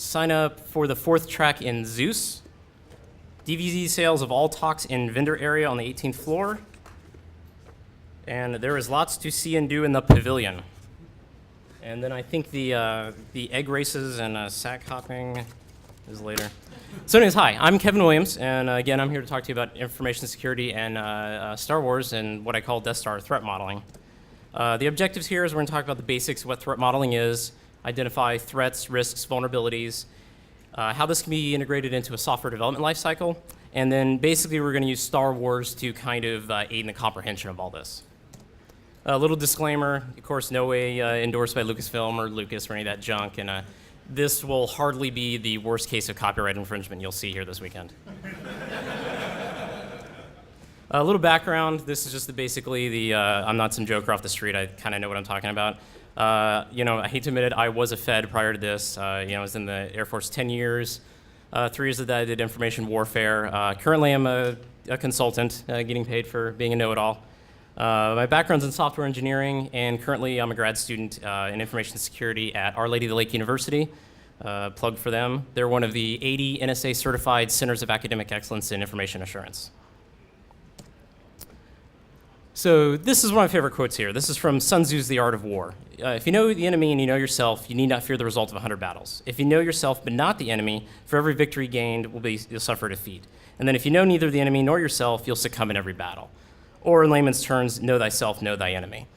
Sign up for the 4th track in Zeus. DVD sales of all talks in vendor area on the 18th floor. And there is lots to see and do in the pavilion. And then I think the egg races and sack hopping is later. So anyways, hi, I'm Kevin Williams, and again, I'm here to talk to you about information security and Star Wars and what I call Death Star threat modeling. The objectives here is we're going to talk about the basics of what threat modeling is, identify threats, risks, vulnerabilities, how this can be integrated into a software development lifecycle, and then basically we're going to use Star Wars to kind of aid in the comprehension of all this. A little disclaimer, of course, no way endorsed by Lucasfilm or Lucas or any of that junk, and this will hardly be the worst case of copyright infringement you'll see here this weekend. A little background, this is just basically I'm not some joker off the street, I kind of know what I'm talking about. I hate to admit it, I was a Fed prior to this. I was in the Air Force 10 years. 3 years of that I did information warfare. Currently I'm a consultant, getting paid for being a know-it-all. My background's in software engineering, and currently I'm a grad student in information security at Our Lady of the Lake University. Plug for them. They're one of the 80 NSA certified centers of academic excellence in information assurance. So this is one of my favorite quotes here. This is from Sun Tzu's The Art of War. If you know the enemy and you know yourself, you need not fear the result of 100 battles. If you know yourself but not the enemy, for every victory gained, you'll suffer defeat. And then if you know neither the enemy nor yourself, you'll succumb in every battle. Or in layman's terms, know thyself, know thy enemy.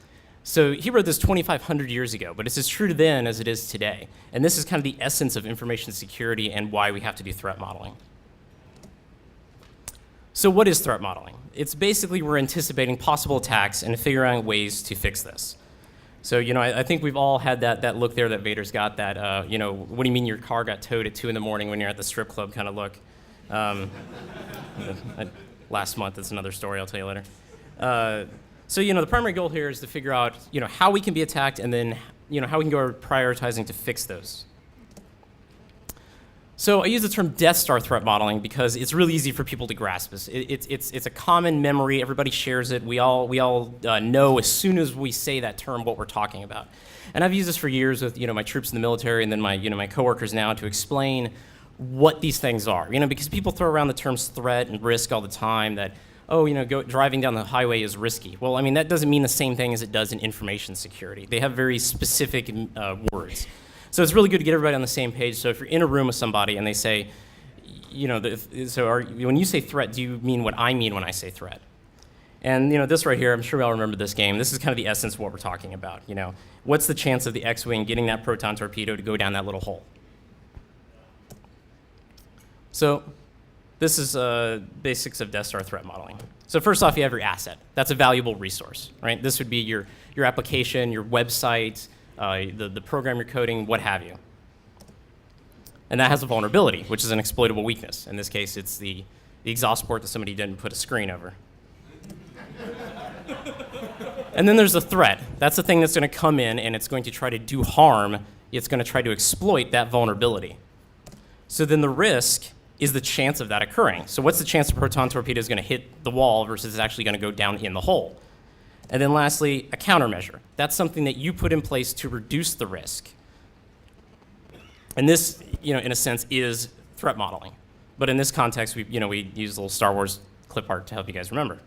So he wrote this 2,500 years ago, but it's as true then as it is today. And this is kind of the essence of information security and why we have to do threat modeling. So what is threat modeling? It's basically we're anticipating possible attacks and figuring out ways to fix this. So, I think we've all had that look there that Vader's got, that, what do you mean your car got towed at 2 in the morning when you're at the strip club kind of look. Last month, that's another story I'll tell you later. So, the primary goal here is to figure out, how we can be attacked and then, how we can go prioritizing to fix those. So I use the term Death Star threat modeling because it's really easy for people to grasp this. It's a common memory. Everybody shares it. We all know as soon as we say that term what we're talking about. And I've used this for years with my troops in the military and then my coworkers now to explain what these things are. Because people throw around the terms threat and risk all the time that, driving down the highway is risky. Well, that doesn't mean the same thing as it does in information security. They have very specific words. So it's really good to get everybody on the same page. So if you're in a room with somebody and they say, when you say threat, do you mean what I mean when I say threat? And this right here, I'm sure we all remember this game. This is kind of the essence of what we're talking about. What's the chance of the X-Wing getting that proton torpedo to go down that little hole? So this is basics of Death Star threat modeling. So first off, you have your asset. That's a valuable resource, right? This would be your application, your website, the program you're coding, what have you. And that has a vulnerability, which is an exploitable weakness. In this case, it's the exhaust port that somebody didn't put a screen over. And then there's the threat. That's the thing that's going to come in and it's going to try to do harm. It's going to try to exploit that vulnerability. So then the risk is the chance of that occurring. So what's the chance the proton torpedo is going to hit the wall versus it's actually going to go down in the hole? And then lastly, a countermeasure. That's something that you put in place to reduce the risk. And this, in a sense, is threat modeling. But in this context, we use a little Star Wars clip art to help you guys remember.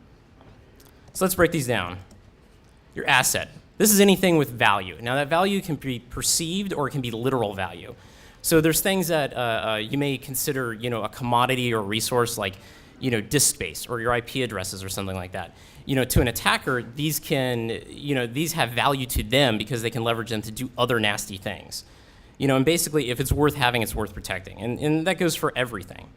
So let's break these down. Your asset. This is anything with value. Now that value can be perceived or it can be literal value. So there's things that you may consider, a commodity or a resource like, disk space or your IP addresses or something like that. To an attacker, these have value to them because they can leverage them to do other nasty things. And basically, if it's worth having, it's worth protecting. And that goes for everything.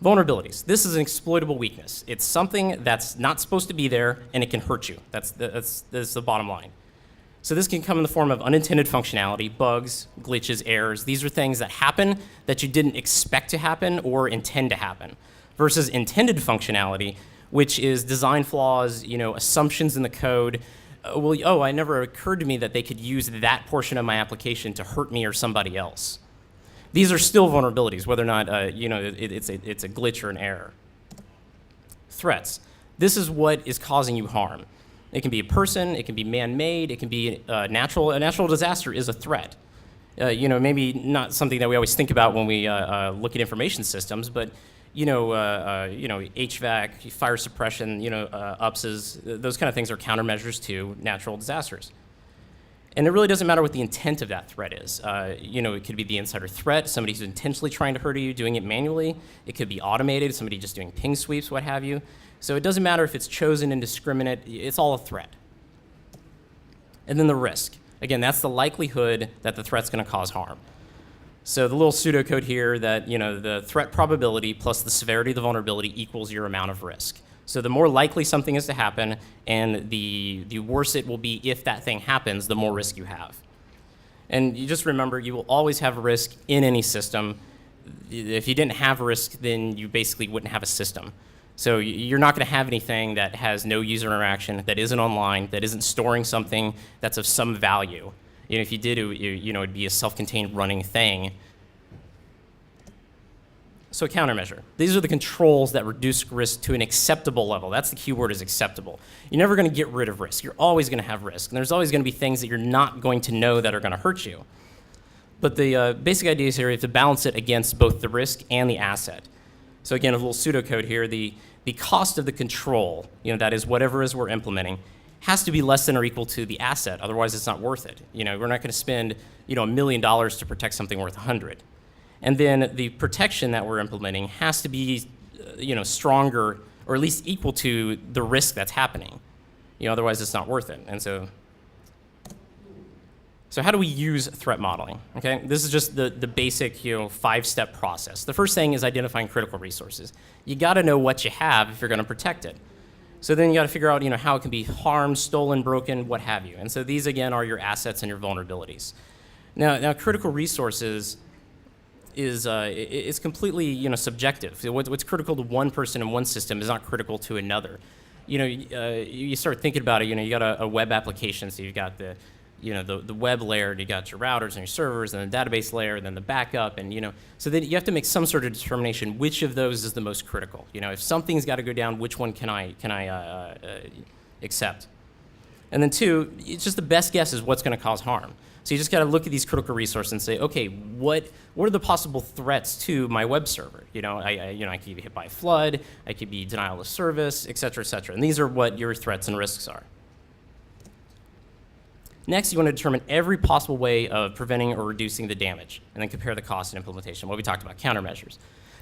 Vulnerabilities. This is an exploitable weakness. It's something that's not supposed to be there, and it can hurt you. That's the bottom line. So this can come in the form of unintended functionality, bugs, glitches, errors. These are things that happen that you didn't expect to happen or intend to happen. Versus intended functionality, which is design flaws, assumptions in the code. It never occurred to me that they could use that portion of my application to hurt me or somebody else. These are still vulnerabilities, whether or not it's a glitch or an error. Threats. This is what is causing you harm. It can be a person, it can be man-made, it can be natural. A natural disaster is a threat. Maybe not something that we always think about when we look at information systems, but HVAC, fire suppression, UPSs, those kind of things are countermeasures to natural disasters. And it really doesn't matter what the intent of that threat is. It could be the insider threat, somebody who's intentionally trying to hurt you, doing it manually. It could be automated, somebody just doing ping sweeps, what have you. So it doesn't matter if it's chosen, indiscriminate, it's all a threat. And then the risk. Again, that's the likelihood that the threat's going to cause harm. So the little pseudocode here that, the threat probability plus the severity of the vulnerability equals your amount of risk. So the more likely something is to happen, and the worse it will be if that thing happens, the more risk you have. And you just remember, you will always have risk in any system. If you didn't have risk, then you basically wouldn't have a system. So you're not going to have anything that has no user interaction, that isn't online, that isn't storing something that's of some value. If you did, it'd be a self-contained running thing. So a countermeasure. These are the controls that reduce risk to an acceptable level. That's the key word, is acceptable. You're never going to get rid of risk. You're always going to have risk. And there's always going to be things that you're not going to know that are going to hurt you. But the basic idea is here, you have to balance it against both the risk and the asset. So again, a little pseudocode here. The cost of the control, that is whatever it is we're implementing, has to be less than or equal to the asset. Otherwise, it's not worth it. We're not going to spend $1 million to protect something worth 100. And then the protection that we're implementing has to be, stronger or at least equal to the risk that's happening. Otherwise it's not worth it. And so how do we use threat modeling? Okay, this is just the basic, 5-step process. The first thing is identifying critical resources. You got to know what you have if you're going to protect it. So then you got to figure out, how it can be harmed, stolen, broken, what have you. And so these again are your assets and your vulnerabilities. Now critical resources is it's completely subjective. What's critical to one person in one system is not critical to another. You start thinking about it. You got a web application, so you've got the web layer, and you got your routers and your servers, and the database layer, and then the backup, and so then you have to make some sort of determination which of those is the most critical. If something's got to go down, which one can I accept? And then 2, it's just the best guess is what's going to cause harm. So you just got to look at these critical resources and say, okay, what are the possible threats to my web server? I could be hit by a flood, I could be denial of service, et cetera, et cetera. And these are what your threats and risks are. Next, you want to determine every possible way of preventing or reducing the damage, and then compare the cost and implementation. What we talked about, countermeasures.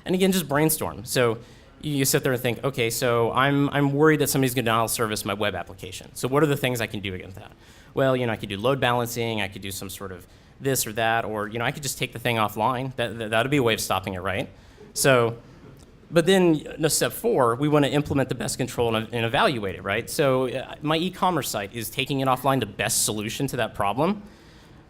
And again, just brainstorm. So you sit there and think, okay, so I'm worried that somebody's going to denial service my web application. So what are the things I can do against that? Well, I could do load balancing, I could do some sort of this or that, or I could just take the thing offline. That would be a way of stopping it, right? So, but then step 4, we want to implement the best control and evaluate it, right? So my e-commerce site, is taking it offline the best solution to that problem?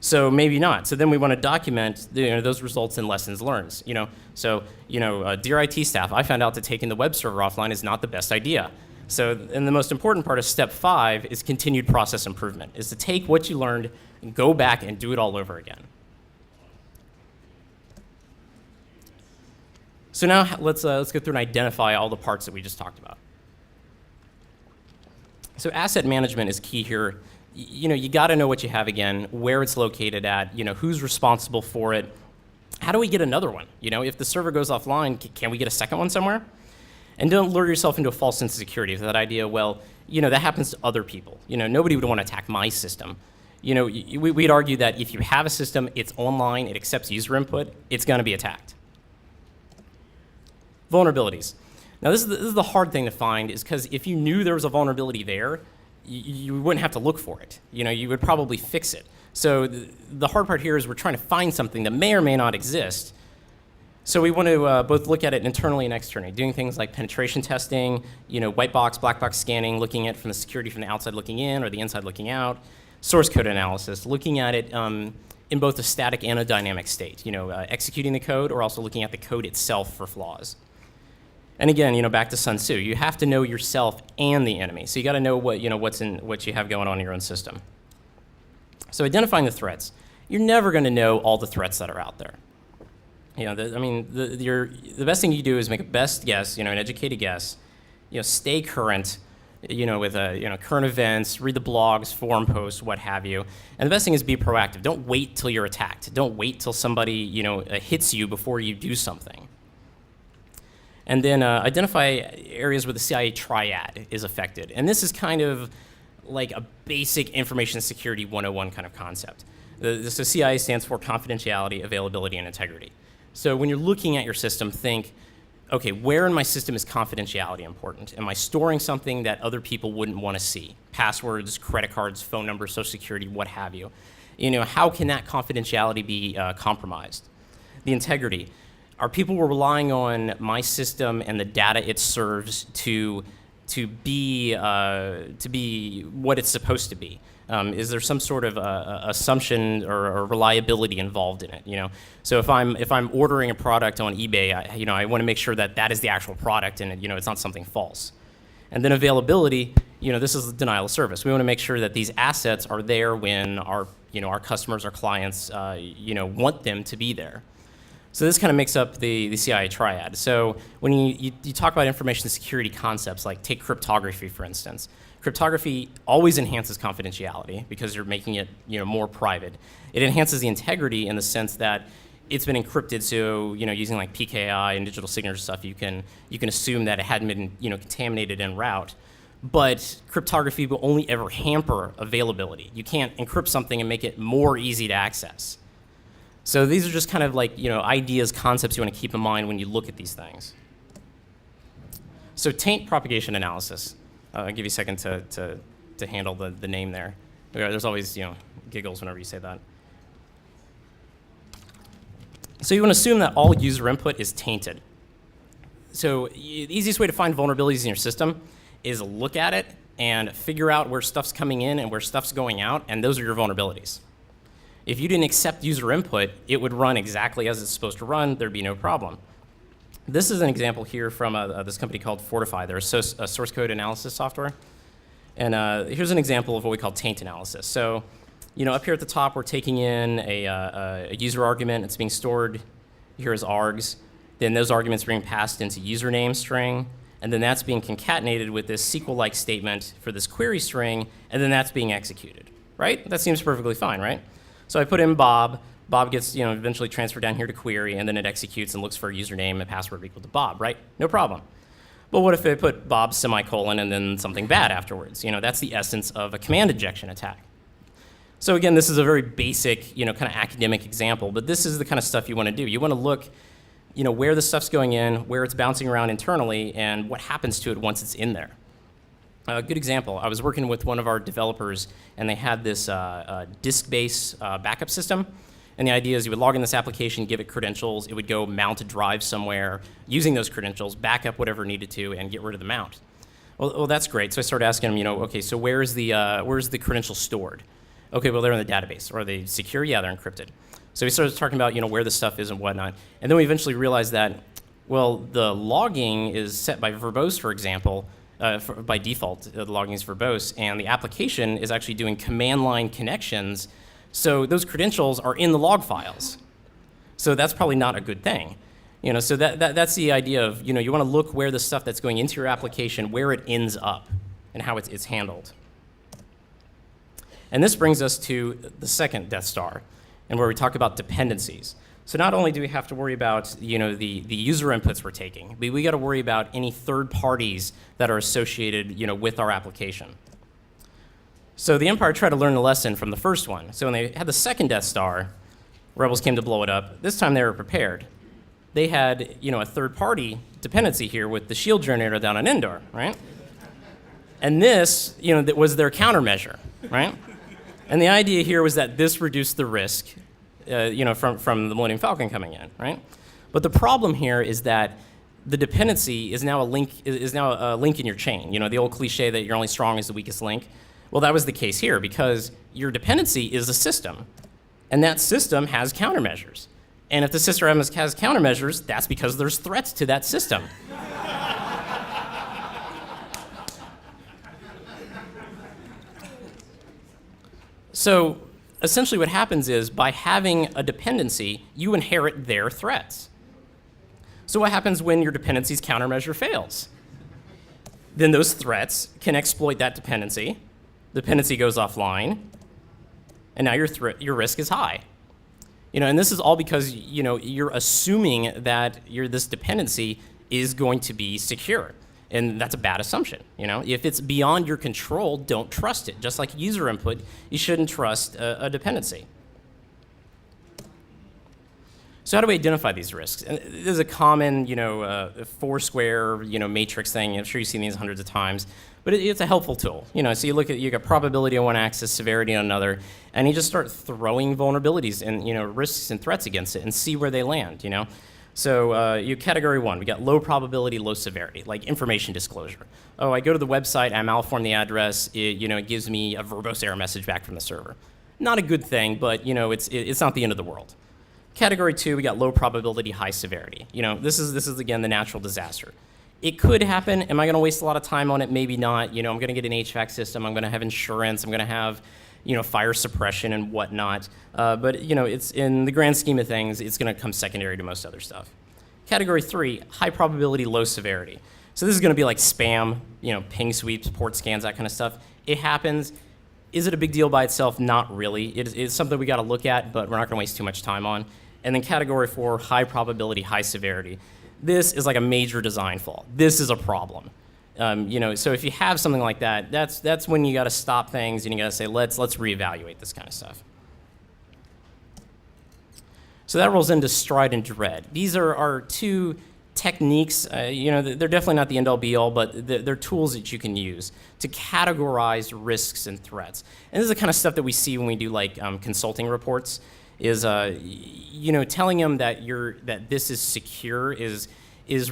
So maybe not. So then we want to document those results and lessons learned. Dear IT staff, I found out that taking the web server offline is not the best idea. So, and the most important part of step 5 is continued process improvement, is to take what you learned and go back and do it all over again. So now let's go through and identify all the parts that we just talked about. So asset management is key here. You got to know what you have again, where it's located at, who's responsible for it. How do we get another one? If the server goes offline, can we get a second one somewhere? And don't lure yourself into a false sense of security with that idea, well, that happens to other people. Nobody would want to attack my system. We'd argue that if you have a system, it's online, it accepts user input, it's going to be attacked. Vulnerabilities. Now, this is the hard thing to find, is because if you knew there was a vulnerability there, you wouldn't have to look for it. You would probably fix it. So the hard part here is we're trying to find something that may or may not exist. So we want to both look at it internally and externally, doing things like penetration testing, white box, black box scanning, looking at it from the security from the outside looking in or the inside looking out, source code analysis, looking at it in both a static and a dynamic state, executing the code or also looking at the code itself for flaws. And again, back to Sun Tzu, you have to know yourself and the enemy. So you got to know what you have going on in your own system. So identifying the threats, you're never going to know all the threats that are out there. The best thing you do is make a best guess, an educated guess. Stay current. with current events, read the blogs, forum posts, what have you. And the best thing is be proactive. Don't wait till you're attacked. Don't wait till somebody hits you before you do something. And then identify areas where the CIA triad is affected. And this is kind of like a basic information security 101 kind of concept. The CIA stands for confidentiality, availability, and integrity. So when you're looking at your system, think, okay, where in my system is confidentiality important? Am I storing something that other people wouldn't want to see? Passwords, credit cards, phone numbers, social security, what have you. How can that confidentiality be compromised? The integrity. Are people relying on my system and the data it serves to be what it's supposed to be? Is there some sort of assumption or reliability involved in it? So if I'm ordering a product on eBay, I want to make sure that that is the actual product and it's not something false. And then availability, this is denial of service. We want to make sure that these assets are there when our customers, our clients, want them to be there. So this kind of makes up the CIA triad. So when you talk about information security concepts, like take cryptography, for instance. Cryptography always enhances confidentiality because you're making it more private. It enhances the integrity in the sense that it's been encrypted, so using like PKI and digital signature stuff, you can assume that it hadn't been contaminated en route. But cryptography will only ever hamper availability. You can't encrypt something and make it more easy to access. So these are just kind of like ideas, concepts you want to keep in mind when you look at these things. So TAINT propagation analysis. I'll give you a second to handle the name there. There's always giggles whenever you say that. So you want to assume that all user input is tainted. So the easiest way to find vulnerabilities in your system is look at it and figure out where stuff's coming in and where stuff's going out, and those are your vulnerabilities. If you didn't accept user input, it would run exactly as it's supposed to run. There'd be no problem. This is an example here from this company called Fortify. They're a source code analysis software. And here's an example of what we call taint analysis. So, up here at the top, we're taking in a user argument. It's being stored here as args. Then those arguments are being passed into username string. And then that's being concatenated with this SQL-like statement for this query string. And then that's being executed, right? That seems perfectly fine, right? So I put in Bob. Bob gets eventually transferred down here to query, and then it executes and looks for a username and password equal to Bob, right? No problem. But what if I put Bob semicolon and then something bad afterwards? That's the essence of a command injection attack. So again, this is a very basic, kind of academic example, but this is the kind of stuff you want to do. You want to look, where the stuff's going in, where it's bouncing around internally, and what happens to it once it's in there. A good example, I was working with one of our developers, and they had this disk-based backup system. And the idea is you would log in this application, give it credentials, it would go mount a drive somewhere using those credentials, back up whatever needed to, and get rid of the mount. Well, that's great. So I started asking him, okay, so where's the credentials stored? Okay, well, they're in the database. Are they secure? Yeah, they're encrypted. So we started talking about, where the stuff is and whatnot. And then we eventually realized that, well, the logging is set by verbose, for example. By default, the logging is verbose, and the application is actually doing command line connections. So those credentials are in the log files. So that's probably not a good thing. So that's the idea of, you want to look where the stuff that's going into your application, where it ends up, and how it's handled. And this brings us to the second Death Star, and where we talk about dependencies. So not only do we have to worry about the user inputs we're taking, but we got to worry about any third parties that are associated with our application. So the Empire tried to learn the lesson from the first one. So when they had the second Death Star, rebels came to blow it up. This time they were prepared. They had a third party dependency here with the shield generator down on Endor, right? And this that was their countermeasure, right? And the idea here was that this reduced the risk from the Millennium Falcon coming in, right? But the problem here is that the dependency is now a link in your chain. The old cliche that you're only strong as the weakest link. Well, that was the case here because your dependency is a system, and that system has countermeasures. And if the system has countermeasures, that's because there's threats to that system. So essentially what happens is by having a dependency, you inherit their threats. So what happens when your dependency's countermeasure fails? then those threats can exploit that dependency. Dependency goes offline, and now your risk is high. And this is all because you're assuming that this dependency is going to be secure, and that's a bad assumption. If it's beyond your control, don't trust it. Just like user input, you shouldn't trust a dependency. So how do we identify these risks? And this is a common, four-square, matrix thing. I'm sure you've seen these hundreds of times, but it's a helpful tool. So you got probability on one axis, severity on another, and you just start throwing vulnerabilities and risks and threats against it and see where they land. So category 1, we got low probability, low severity, like information disclosure. Oh, I go to the website, I malform the address, it gives me a verbose error message back from the server. Not a good thing, but it's not the end of the world. Category 2, we got low probability, high severity. This is again the natural disaster. It could happen. Am I going to waste a lot of time on it? Maybe not. I'm going to get an HVAC system. I'm going to have insurance. I'm going to have fire suppression and whatnot. But it's in the grand scheme of things, it's going to come secondary to most other stuff. Category 3, high probability, low severity. So this is going to be like spam, ping sweeps, port scans, that kind of stuff. It happens. Is it a big deal by itself? Not really. It's something we got to look at, but we're not going to waste too much time on. And then category 4, high probability, high severity. This is like a major design flaw. This is a problem. So if you have something like that, that's when you got to stop things and you got to say, let's reevaluate this kind of stuff. So that rolls into stride and dread. These are our two techniques. They're definitely not the end-all be-all, but they're tools that you can use to categorize risks and threats. And this is the kind of stuff that we see when we do like consulting reports. Is telling them that this is secure is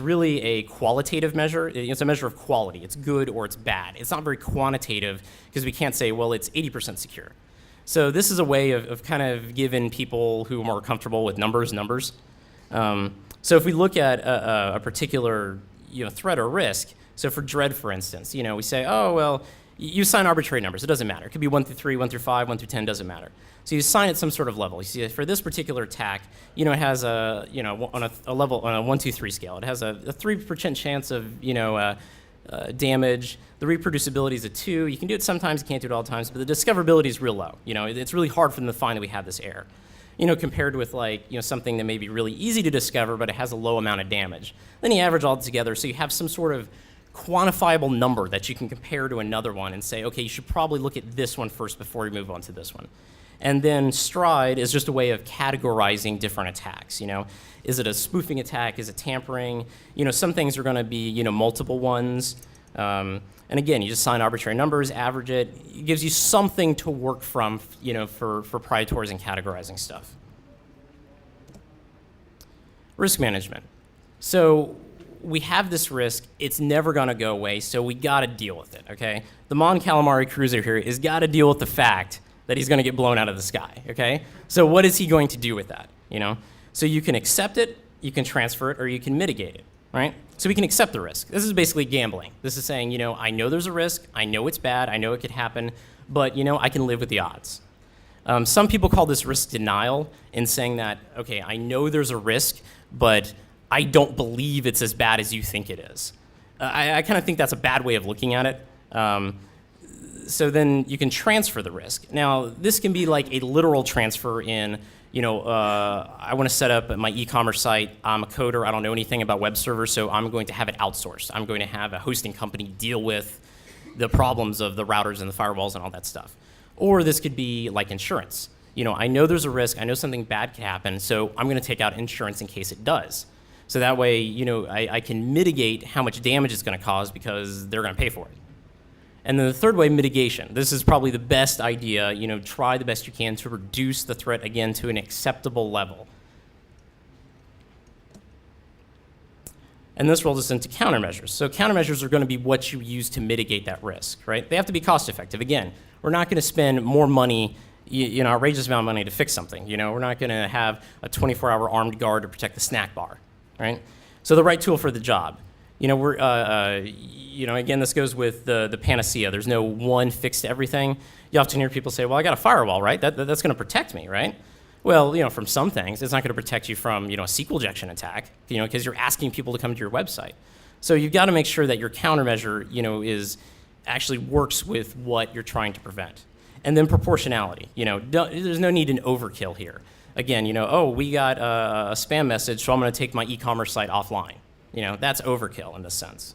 really a qualitative measure. It's a measure of quality. It's good or it's bad. It's not very quantitative because we can't say, well, it's 80% secure. So this is a way of kind of giving people who are more comfortable with numbers. So if we look at a particular threat or risk, so for dread, for instance, we say, oh, well, you assign arbitrary numbers. It doesn't matter. It could be 1 through 3, 1 through 5, 1 through 10, doesn't matter. So you assign it some sort of level. You see, for this particular attack, it has a, on a level, on a 1, 2, 3 scale, it has a 3% chance of, damage. The reproducibility is a 2. You can do it sometimes, you can't do it all the times, but the discoverability is real low. It's really hard for them to find that we have this error. Compared with something that may be really easy to discover, but it has a low amount of damage. Then you average all together, so you have some sort of quantifiable number that you can compare to another one and say, okay, you should probably look at this one first before you move on to this one. And then stride is just a way of categorizing different attacks. Is it a spoofing attack? Is it tampering? Some things are going to be multiple ones. And again, you just assign arbitrary numbers, average it. It gives you something to work from, for proprietors and categorizing stuff. Risk management. So we have this risk. It's never going to go away, so we got to deal with it. Okay. The Mon Calamari cruiser here has got to deal with the fact that he's going to get blown out of the sky, okay? So what is he going to do with that, So you can accept it, you can transfer it, or you can mitigate it, right? So we can accept the risk. This is basically gambling. This is saying, I know there's a risk, I know it's bad, I know it could happen, but, I can live with the odds. Some people call this risk denial in saying that, okay, I know there's a risk, but I don't believe it's as bad as you think it is. I kind of think that's a bad way of looking at it. So then you can transfer the risk. Now, this can be like a literal transfer in, I want to set up my e-commerce site. I'm a coder. I don't know anything about web servers, so I'm going to have it outsourced. I'm going to have a hosting company deal with the problems of the routers and the firewalls and all that stuff. Or this could be like insurance. I know there's a risk. I know something bad could happen, so I'm going to take out insurance in case it does. So that way, I can mitigate how much damage it's going to cause because they're going to pay for it. And then the third way, mitigation. This is probably the best idea. Try the best you can to reduce the threat, again, to an acceptable level. And this rolls us into countermeasures. So countermeasures are going to be what you use to mitigate that risk, right? They have to be cost effective. Again, we're not going to spend more money, outrageous amount of money to fix something. We're not going to have a 24-hour armed guard to protect the snack bar, right? So the right tool for the job. Again, this goes with the panacea. There's no one fix to everything. You often hear people say, well, I got a firewall, right? That's going to protect me, right? Well, from some things, it's not going to protect you from, a SQL injection attack, because you're asking people to come to your website. So you've got to make sure that your countermeasure, is actually works with what you're trying to prevent. And then proportionality. There's no need in overkill here. Again, we got a spam message, so I'm going to take my e-commerce site offline. That's overkill in this sense.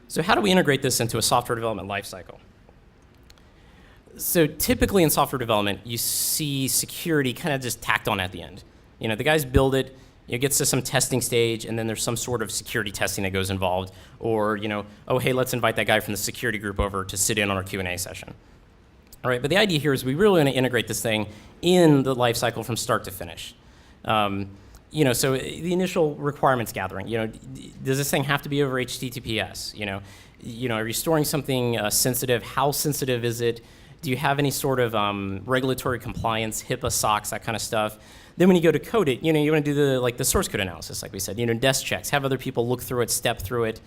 So how do we integrate this into a software development lifecycle? So typically in software development, you see security kind of just tacked on at the end. The guys build it, it gets to some testing stage, and then there's some sort of security testing that goes involved. Or, oh, hey, let's invite that guy from the security group over to sit in on our Q&A session. All right, but the idea here is we really want to integrate this thing in the lifecycle from start to finish. So the initial requirements gathering, does this thing have to be over HTTPS? Are you storing something sensitive? How sensitive is it? Do you have any sort of regulatory compliance, HIPAA, SOX, that kind of stuff? Then when you go to code it, you want to do the source code analysis, like we said, desk checks, have other people look through it, step through it.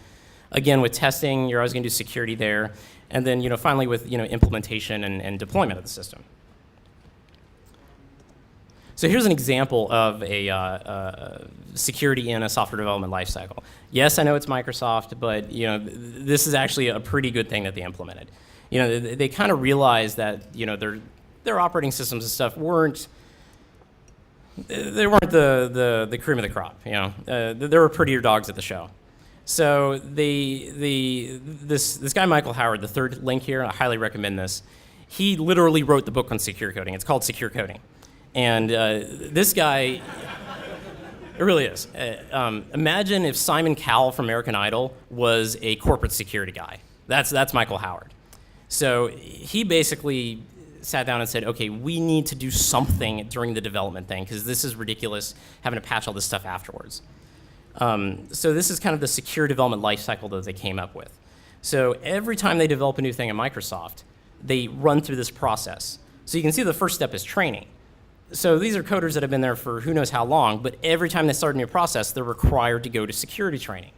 Again, with testing, you're always going to do security there. And then, finally with, implementation and deployment of the system. So here's an example of a security in a software development lifecycle. Yes, I know it's Microsoft, but this is actually a pretty good thing that they implemented. They kind of realized that their operating systems and stuff weren't the cream of the crop. There were prettier dogs at the show. So this guy Michael Howard, the third link here, I highly recommend this. He literally wrote the book on secure coding. It's called Secure Coding. And this guy, it really is. Imagine if Simon Cowell from American Idol was a corporate security guy. That's Michael Howard. So he basically sat down and said, okay, we need to do something during the development thing because this is ridiculous having to patch all this stuff afterwards. So this is kind of the secure development lifecycle that they came up with. So every time they develop a new thing at Microsoft, they run through this process. So you can see the first step is training. So these are coders that have been there for who knows how long, but every time they start a new process, they're required to go to security training.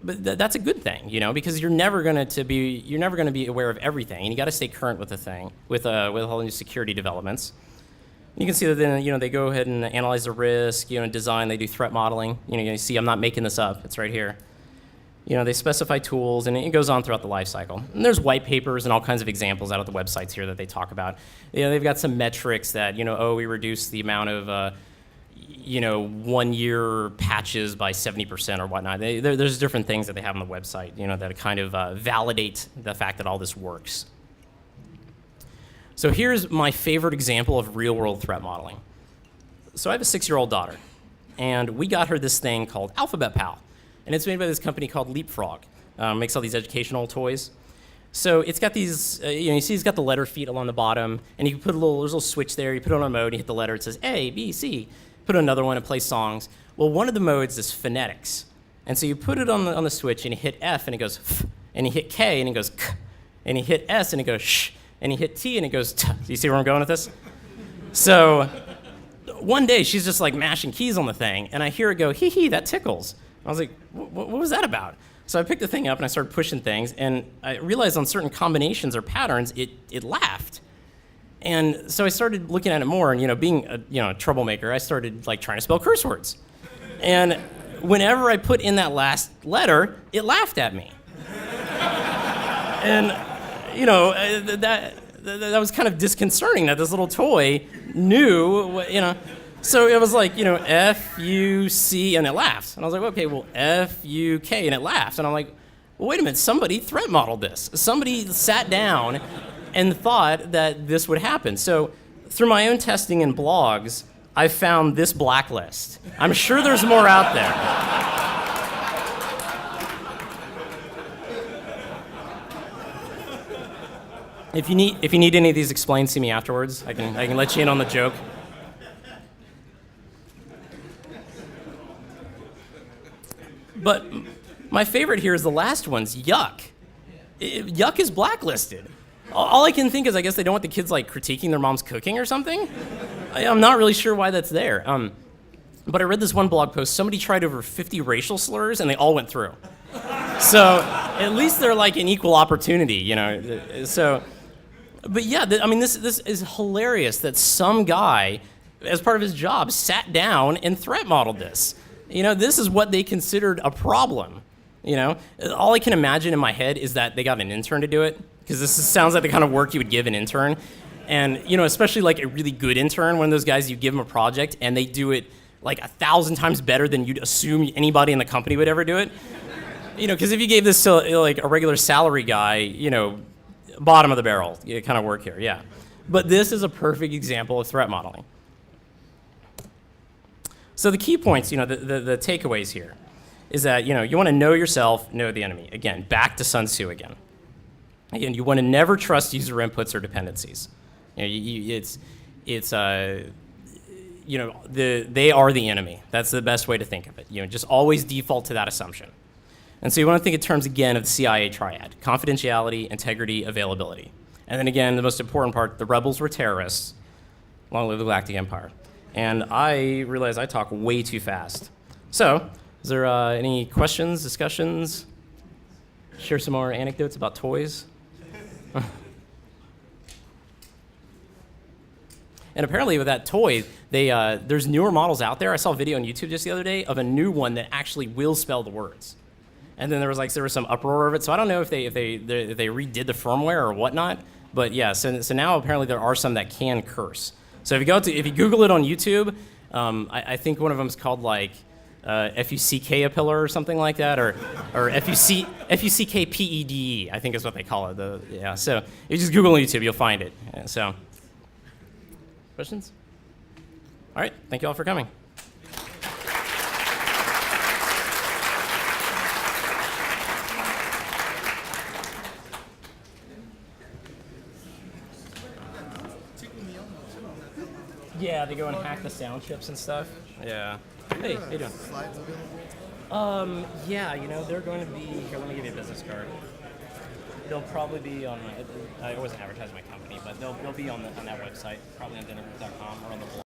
But that's a good thing, because you're never going to be aware of everything, and you got to stay current with the thing, with all the new security developments. You can see that then they go ahead and analyze the risk, design. They do threat modeling. You see, I'm not making this up. It's right here. They specify tools, and it goes on throughout the life cycle. And there's white papers and all kinds of examples out of the websites here that they talk about. They've got some metrics that, we reduced the amount of, 1 year patches by 70% or whatnot. There's different things that they have on the website, that kind of validate the fact that all this works. So here's my favorite example of real-world threat modeling. So I have a 6-year-old daughter, and we got her this thing called Alphabet Pal. And it's made by this company called Leapfrog. Makes all these educational toys. So it's got these, you see it's got the letter feet along the bottom, and you can put there's a little switch there, you put it on a mode, you hit the letter, it says A, B, C. Put another one and play songs. Well, one of the modes is phonetics. And so you put it on the switch, and you hit F, and it goes F, and you hit K, and it goes K, and you hit S, and it goes Sh, and you hit T, and it goes T. Do you see where I'm going with this? So one day, she's just like mashing keys on the thing, and I hear it go, hee hee, that tickles. I was like, what was that about? So I picked the thing up and I started pushing things, and I realized on certain combinations or patterns, it laughed. And so I started looking at it more, and being a troublemaker, I started trying to spell curse words. And whenever I put in that last letter, it laughed at me. And that was kind of disconcerting that this little toy knew, So it was like, F-U-C, and it laughed. And I was like, okay, well, F-U-K, and it laughed. And I'm like, well, wait a minute, somebody threat modeled this. Somebody sat down and thought that this would happen. So through my own testing and blogs, I found this blacklist. I'm sure there's more out there. If you need any of these explained, see me afterwards. I can let you in on the joke. But my favorite here is the last one's Yuck. Yuck is blacklisted. All I can think is I guess they don't want the kids critiquing their mom's cooking or something. I'm not really sure why that's there. But I read this one blog post. Somebody tried over 50 racial slurs and they all went through. So at least they're an equal opportunity, So, but yeah, this is hilarious that some guy as part of his job, sat down and threat modeled this. This is what they considered a problem. All I can imagine in my head is that they got an intern to do it, because sounds like the kind of work you would give an intern. And, especially like a really good intern, one of those guys, you give them a project and they do it like 1,000 times better than you'd assume anybody in the company would ever do it. Because if you gave this to like a regular salary guy, bottom of the barrel kind of work here, yeah. But this is a perfect example of threat modeling. So the key points, the takeaways here is that, you want to know yourself, know the enemy. Again, back to Sun Tzu again. Again, you want to never trust user inputs or dependencies. They are the enemy. That's the best way to think of it. Just always default to that assumption. And so you want to think in terms, again, of the CIA triad: confidentiality, integrity, availability. And then again, the most important part, the rebels were terrorists. Long live the Galactic Empire. And I realize I talk way too fast. So, is there any questions, discussions? Share some more anecdotes about toys? And apparently with that toy, there's newer models out there. I saw a video on YouTube just the other day of a new one that actually will spell the words. And then there was some uproar of it. So I don't know if they redid the firmware or whatnot. But yeah, so now apparently there are some that can curse. So if you Google it on YouTube, I think one of them is called like FUCK a pillar or something like that, or FUCKPEDE, I think is what they call it. So if you just Google on YouTube, you'll find it. So, questions? All right, thank you all for coming. Yeah, they go and hack the sound chips and stuff. Yeah. Hey, how you doing? Slides available? Yeah, they're going to be, here, let me give you a business card. They'll probably be on I wasn't advertising my company, but they'll be on that website, probably on dinnergroup.com or on the blog.